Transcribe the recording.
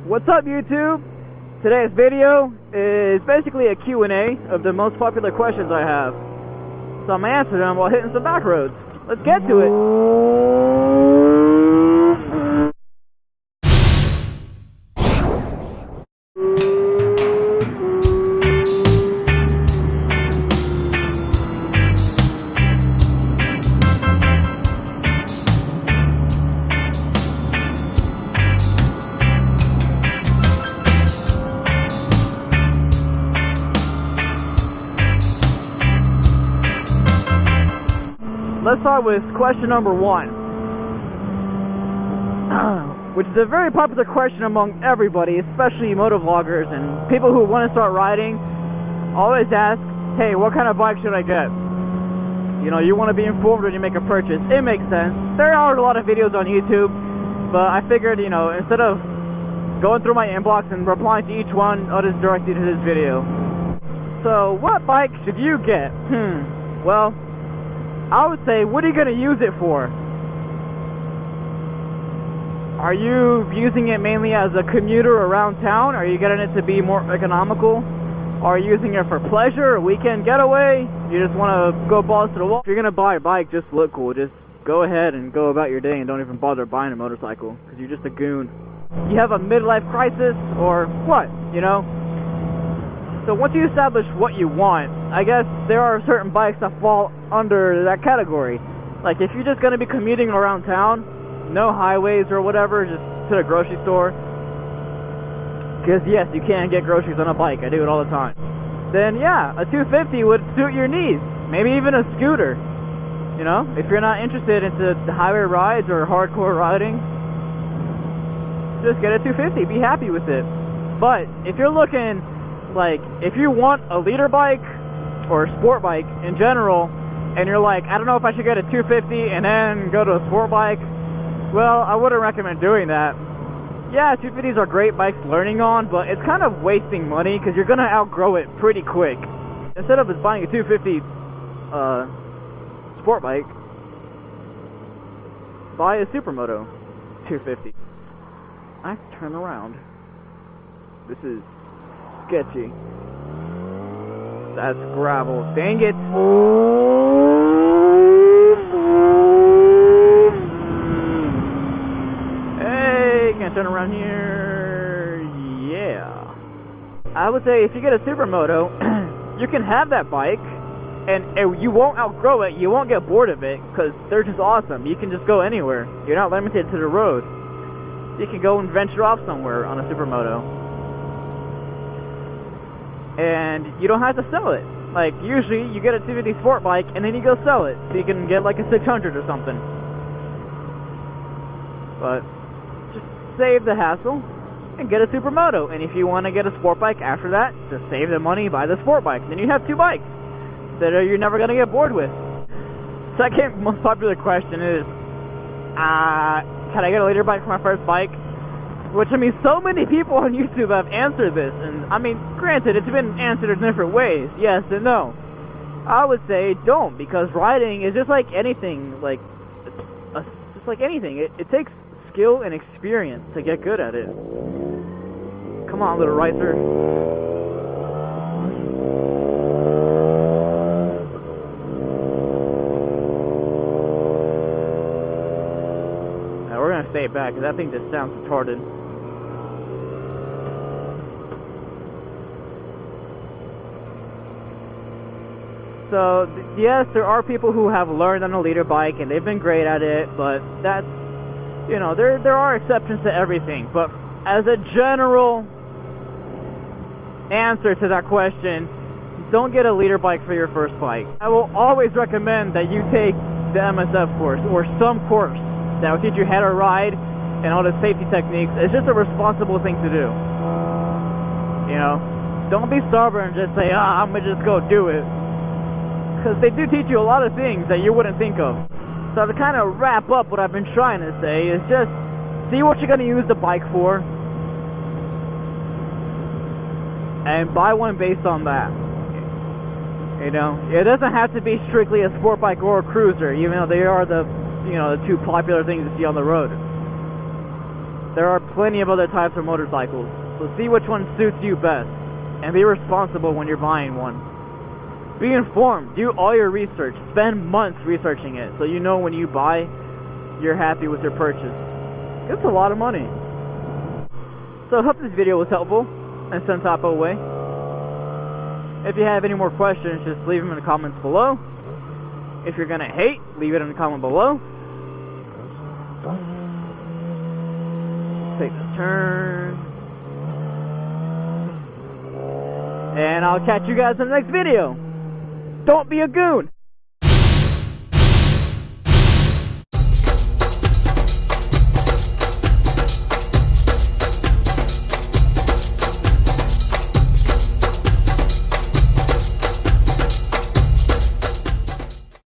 What's up, YouTube? Today's video is basically a Q&A of the most popular questions I have. So I'm gonna answer them while hitting some back roads. Let's get to it. Let's start with question number 1, which is a very popular question among everybody, especially motovloggers and people who want to start riding. Always ask, hey, what kind of bike should I get? You know, you want to be informed when you make a purchase. It makes sense. There are a lot of videos on YouTube, but I figured, you know, instead of going through my inbox and replying to each one, I'll just direct you to this video. So, what bike should you get? Well, I would say, what are you going to use it for? Are you using it mainly as a commuter around town? Are you getting it to be more economical? Are you using it for pleasure, a weekend getaway? You just want to go balls to the wall? If you're going to buy a bike just to look cool, just go ahead and go about your day and don't even bother buying a motorcycle, because you're just a goon. You have a midlife crisis, or what, you know? So once you establish what you want, I guess there are certain bikes that fall under that category. Like if you're just going to be commuting around town, no highways or whatever, just to the grocery store. Because yes, you can get groceries on a bike, I do it all the time. Then yeah, a 250 would suit your needs. Maybe even a scooter. You know, if you're not interested into the highway rides or hardcore riding, just get a 250, be happy with it. But if you're looking, like, if you want a leader bike or a sport bike in general, and you're like, I don't know if I should get a 250 and then go to a sport bike, well, I wouldn't recommend doing that. Yeah, 250s are great bikes learning on, but it's kind of wasting money because you're going to outgrow it pretty quick. Instead of just buying a 250 sport bike, buy a Supermoto 250. I have to turn around. This is sketchy. That's gravel. Dang it. Hey, can't turn around here. Yeah. I would say if you get a Supermoto, you can have that bike, and you won't outgrow it. You won't get bored of it, because they're just awesome. You can just go anywhere. You're not limited to the road. You can go and venture off somewhere on a Supermoto. And you don't have to sell it. Like, usually you get a 250 sport bike and then you go sell it, so you can get like a 600 or something. But just save the hassle and get a Supermoto. And if you want to get a sport bike after that, just save the money, buy the sport bike. Then you have 2 bikes that you're never going to get bored with. Second most popular question is, can I get a leader bike for my first bike? Which, I mean, so many people on YouTube have answered this, and, I mean, granted, it's been answered in different ways, yes and no. I would say don't, because riding is just like anything, like, just like anything. It takes skill and experience to get good at it. Come on, little ricer. Now, we're gonna stay back, because that thing just sounds retarded. So, yes, there are people who have learned on a leader bike and they've been great at it, but that's, you know, there are exceptions to everything. But as a general answer to that question, don't get a leader bike for your first bike. I will always recommend that you take the MSF course or some course that will teach you how to ride and all the safety techniques. It's just a responsible thing to do. You know, don't be stubborn and just say, I'm gonna just go do it. Because they do teach you a lot of things that you wouldn't think of. So to kind of wrap up what I've been trying to say is just see what you're going to use the bike for and buy one based on that. You know, it doesn't have to be strictly a sport bike or a cruiser, even though they are the, you know, the 2 popular things you see on the road. There are plenty of other types of motorcycles. So see which one suits you best. And be responsible when you're buying one. Be informed. Do all your research. Spend months researching it so you know when you buy, you're happy with your purchase. It's a lot of money. So I hope this video was helpful in some type of way. If you have any more questions, just leave them in the comments below. If you're gonna hate, leave it in the comment below. Take the turn. And I'll catch you guys in the next video. Don't be a goon!